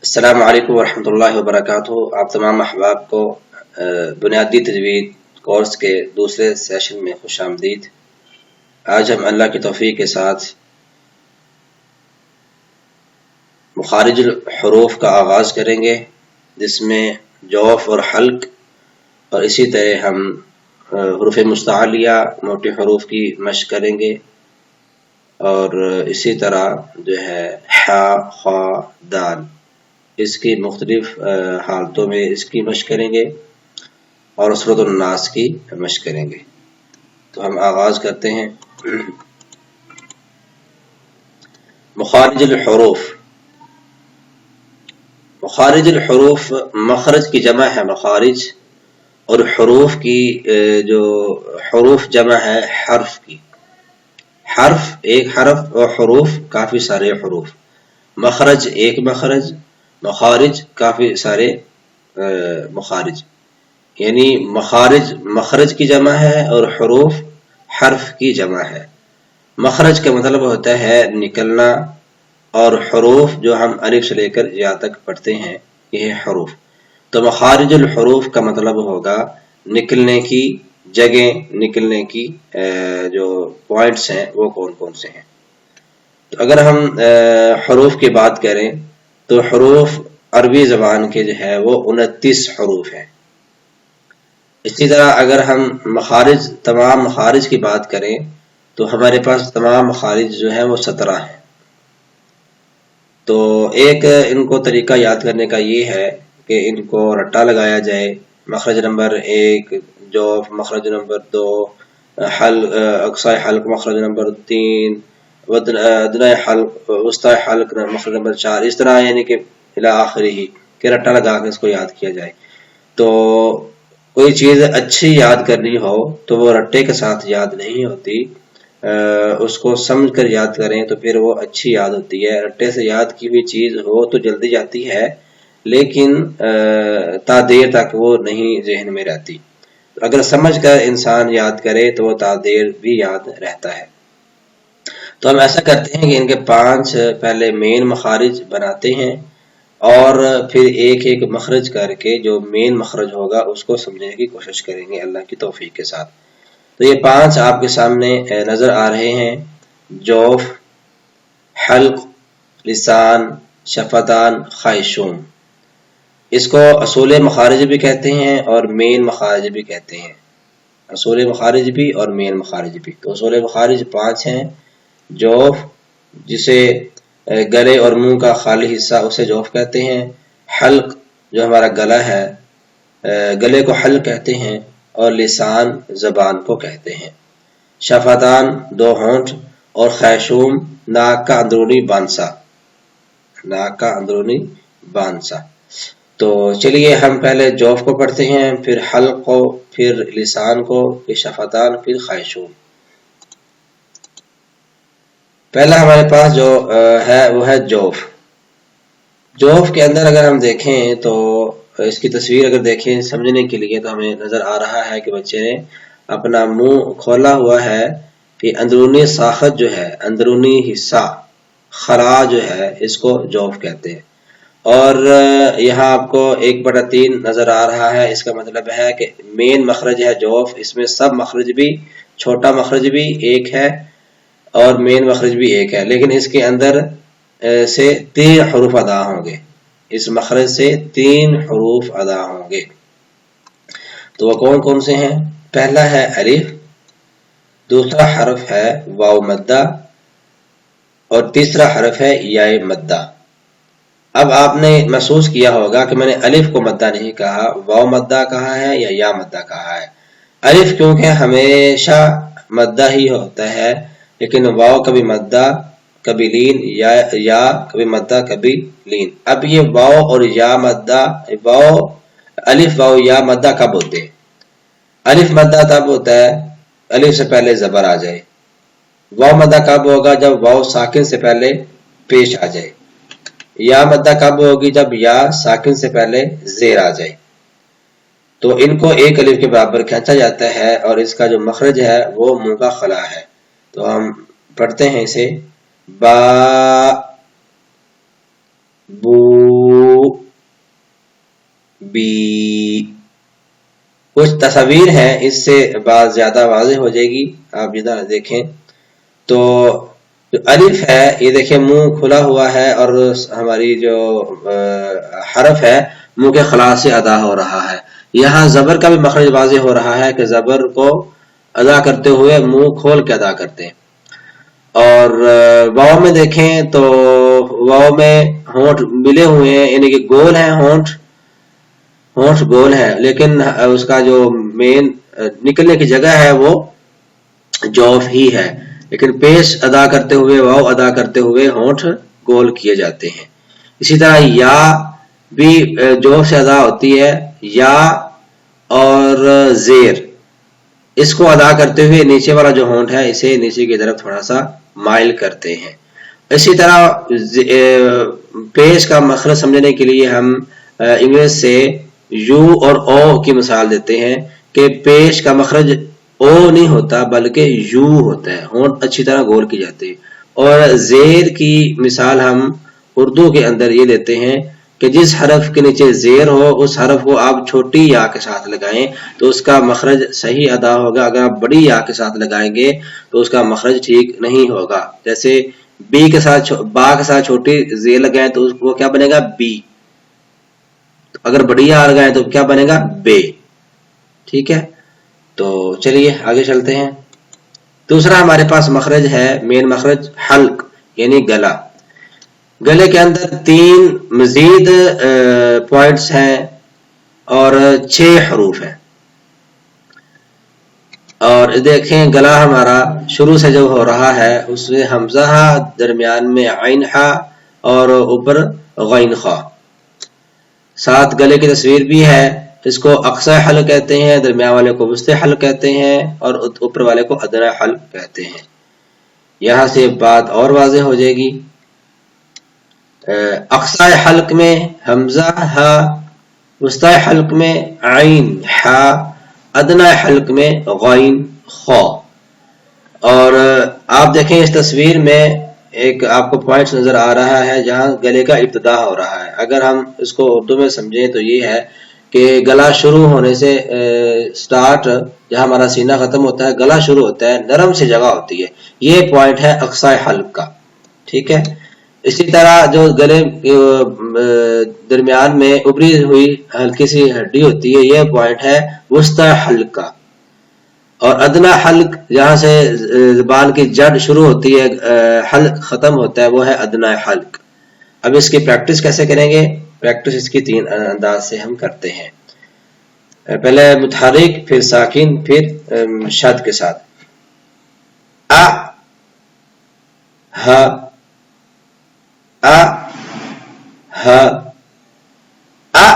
السلام علیکم ورحمۃ اللہ وبرکاتہ۔ آپ تمام احباب کو بنیادی تجوید کورس کے دوسرے سیشن میں خوش آمدید۔ آج ہم اللہ کی توفیق کے ساتھ مخارج الحروف کا آغاز کریں گے، جس میں جوف اور حلق، اور اسی طرح ہم حروف مستعلیہ موٹے حروف کی مشق کریں گے، اور اسی طرح جو ہے حا، خا، دال، اس کی مختلف حالتوں میں اس کی مشق کریں گے، اور سورۃ الناس کی مشق کریں گے۔ تو ہم آغاز کرتے ہیں۔ مخارج الحروف۔ مخارج الحروف مخرج کی جمع ہے مخارج، اور حروف کی جو حروف جمع ہے حرف کی۔ حرف ایک حرف اور حروف کافی سارے حروف۔ مخرج ایک مخرج، مخارج کافی سارے مخارج، یعنی مخارج مخرج کی جمع ہے اور حروف حرف کی جمع ہے۔ مخرج کا مطلب ہوتا ہے نکلنا، اور حروف جو ہم الف سے لے کر یا تک پڑھتے ہیں یہ ہے حروف۔ تو مخارج الحروف کا مطلب ہوگا نکلنے کی جگہ، نکلنے کی جو پوائنٹس ہیں وہ کون کون سے ہیں۔ تو اگر ہم حروف کی بات کریں تو حروف عربی زبان کے جو ہے وہ 29 حروف ہیں۔ اسی طرح اگر ہم مخارج، تمام مخارج کی بات کریں تو ہمارے پاس تمام مخارج جو ہیں وہ 17 ہیں۔ تو ایک ان کو طریقہ یاد کرنے کا یہ ہے کہ ان کو رٹا لگایا جائے۔ مخرج نمبر 1 جوف، مخرج نمبر 2 اقصی حلق، مخرج نمبر 3 ادنی حلق، وسطی حلق، مخرج نمبر 4، اس طرح یعنی کہ الی آخری ہی کہ رٹا لگا کے اس کو یاد کیا جائے۔ تو کوئی چیز اچھی یاد کرنی ہو تو وہ رٹے کے ساتھ یاد نہیں ہوتی، اس کو سمجھ کر یاد کریں تو پھر وہ اچھی یاد ہوتی ہے۔ رٹے سے یاد کی ہوئی چیز ہو تو جلدی جاتی ہے، لیکن تا دیر تک وہ نہیں ذہن میں رہتی۔ اگر سمجھ کر انسان یاد کرے تو وہ تا دیر بھی یاد رہتا ہے۔ تو ہم ایسا کرتے ہیں کہ ان کے 5 پہلے مین مخارج بناتے ہیں، اور پھر ایک ایک مخرج کر کے جو مین مخرج ہوگا اس کو سمجھنے کی کوشش کریں گے اللہ کی توفیق کے ساتھ۔ تو یہ 5 آپ کے سامنے نظر آ رہے ہیں: جوف، حلق، لسان، شفتان، خیشوم۔ اس کو اصول مخارج بھی کہتے ہیں اور مین مخارج بھی کہتے ہیں۔ اصول مخارج بھی اور مین مخارج بھی۔ تو اصول مخارج 5 ہیں: جوف، جسے گلے اور منہ کا خالی حصہ اسے جوف کہتے ہیں۔ حلق، جو ہمارا گلا ہے، گلے کو حلق کہتے ہیں، اور لسان زبان کو کہتے ہیں۔ شفتان، 2 ہونٹ، اور خیشوم، ناک کا اندرونی بانسا، ناک کا اندرونی بانسا۔ تو چلیے ہم پہلے جوف کو پڑھتے ہیں، پھر حلق کو، پھر لسان کو، پھر شفتان، پھر خیشوم۔ پہلا ہمارے پاس جو ہے وہ ہے جوف۔ جوف کے اندر اگر ہم دیکھیں تو اس کی تصویر اگر دیکھیں سمجھنے کے لیے تو ہمیں نظر آ رہا ہے کہ بچے نے اپنا منہ کھولا ہوا ہے کہ اندرونی ساخت جو ہے، اندرونی حصہ، خلا جو ہے، اس کو جوف کہتے ہیں۔ اور یہاں آپ کو 1/3 نظر آ رہا ہے، اس کا مطلب ہے کہ مین مخرج ہے جوف، اس میں سب مخرج بھی، چھوٹا مخرج بھی ایک ہے اور مین مخرج بھی ایک ہے، لیکن اس کے اندر سے 3 حروف ادا ہوں گے، اس مخرج سے 3 حروف ادا ہوں گے۔ تو وہ کون کون سے ہیں؟ پہلا ہے الف، دوسرا حرف ہے واو مدہ، اور تیسرا حرف ہے یا مدہ۔ اب آپ نے محسوس کیا ہوگا کہ میں نے الف کو مدہ نہیں کہا، واو مدہ کہا ہے یا مدہ کہا ہے۔ الف کیونکہ ہمیشہ مدہ ہی ہوتا ہے، لیکن واو کبھی مدہ کبھی لین، یا کبھی مدہ کبھی لین۔ اب یہ واو اور یا مدہ، واو الف واو یا مدہ کب ہوتے ہیں؟ الف مدہ تب ہوتا ہے الف سے پہلے زبر آ جائے۔ واو مدہ کب ہوگا؟ جب واو ساکن سے پہلے پیش آ جائے۔ یا مدہ کب ہوگی؟ جب یا ساکن سے پہلے زیر آ جائے۔ تو ان کو ایک الف کے برابر کھینچا جاتا ہے، اور اس کا جو مخرج ہے وہ منہ کا خلا ہے۔ تو ہم پڑھتے ہیں اسے با، بو، بی. کچھ تصاویر ہیں، اس سے بات زیادہ واضح ہو جائے گی. آپ ادھر دیکھیں تو جو الف ہے یہ دیکھیں منہ کھلا ہوا ہے اور ہماری جو حرف ہے منہ کے خلا سے ادا ہو رہا ہے. یہاں زبر کا بھی مخرج واضح ہو رہا ہے کہ زبر کو ادا کرتے ہوئے منہ کھول کے ادا کرتے ہیں. اور واو میں دیکھیں تو واو میں ہونٹ ملے ہوئے ہیں، یعنی کہ گول ہیں، ہونٹ گول ہے، لیکن اس کا جو مین نکلنے کی جگہ ہے وہ جوف ہی ہے، لیکن پیش ادا کرتے ہوئے واو ادا کرتے ہوئے ہونٹ گول کیے جاتے ہیں. اسی طرح یا بھی جوف سے ادا ہوتی ہے، یا اور زیر اس کو ادا کرتے ہوئے نیچے والا جو ہونٹ ہے اسے نیچے کی طرف تھوڑا سا مائل کرتے ہیں. اسی طرح پیش کا مخرج سمجھنے کے لیے ہم انگلش سے یو اور او کی مثال دیتے ہیں کہ پیش کا مخرج او نہیں ہوتا بلکہ یو ہوتا ہے، ہونٹ اچھی طرح گول کی جاتی ہے. اور زیر کی مثال ہم اردو کے اندر یہ دیتے ہیں کہ جس حرف کے نیچے زیر ہو اس حرف کو آپ چھوٹی یا کے ساتھ لگائیں تو اس کا مخرج صحیح ادا ہوگا. اگر آپ بڑی یا کے ساتھ لگائیں گے تو اس کا مخرج ٹھیک نہیں ہوگا. جیسے بی کے ساتھ با کے ساتھ چھوٹی زیر لگائیں تو وہ کیا بنے گا؟ بی. اگر بڑی یا لگائیں تو کیا بنے گا؟ بے. ٹھیک ہے، تو چلیے آگے چلتے ہیں. دوسرا ہمارے پاس مخرج ہے مین مخرج حلق یعنی گلا. گلے کے اندر 3 مزید پوائنٹس ہیں اور 6 حروف ہیں. اور دیکھیں گلا ہمارا شروع سے جو ہو رہا ہے اس میں حمزہ درمیان میں عین ہا اور اوپر غین خا. ساتھ گلے کی تصویر بھی ہے، اس کو اقصی حلق کہتے ہیں، درمیان والے کو وسطی حلق کہتے ہیں اور اوپر والے کو ادنی حلق کہتے ہیں. یہاں سے بات اور واضح ہو جائے گی. اقصی حلق میں حمزہ ہا، وسطی حلق میں عین ہا، ادنی حلق میں غین خا. اور آپ دیکھیں اس تصویر میں ایک آپ کو پوائنٹس نظر آ رہا ہے جہاں گلے کا ابتدا ہو رہا ہے. اگر ہم اس کو اردو میں سمجھیں تو یہ ہے کہ گلا شروع ہونے سے سٹارٹ جہاں ہمارا سینہ ختم ہوتا ہے گلا شروع ہوتا ہے، نرم سی جگہ ہوتی ہے، یہ پوائنٹ ہے اقصی حلق کا. ٹھیک ہے، اسی طرح جو گلے درمیان میں ابری ہوئی ہلکی سی ہڈی ہوتی ہے یہ پوائنٹ ہے وسطی حلق کا. اور ادنا حلق جہاں سے زبان کی جڑ شروع ہوتی ہے حلق ختم ہوتا ہے وہ ہے ادنا حلق. اب اس کی پریکٹس کیسے کریں گے؟ پریکٹس اس کی 3 انداز سے ہم کرتے ہیں. پہلے متحرک، پھر ساکن، پھر شد کے ساتھ. ا ہ ا ہ ا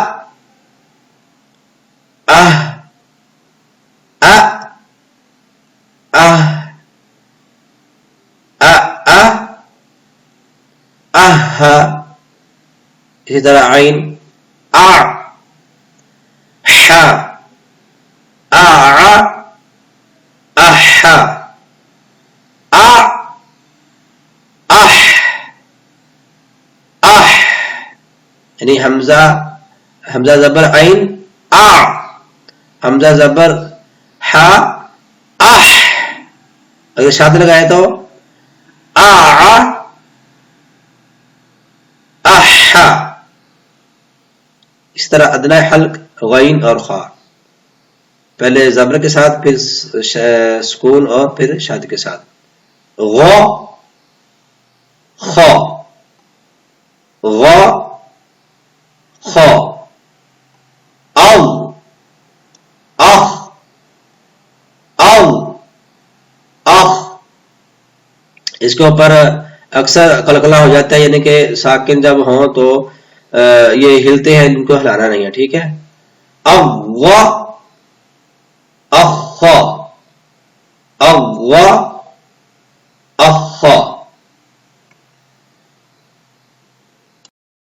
اسی طرح عین آ ح آ اح آ اح اح. یعنی حمزہ زبر عین آ، حمزہ زبر ح اح. اگر شاد لگائے تو آ اح. اس طرح ادنی حلق غین اور خا، پہلے زبر کے ساتھ پھر سکون اور پھر شد کے ساتھ. غ خ غ خ او اخ او اخ. اس کے اوپر اکثر قلقلہ ہو جاتا ہے، یعنی کہ ساکن جب ہوں تو یہ ہلتے ہیں، ان کو ہلانا نہیں ہے. ٹھیک ہے، اغ اخ اغ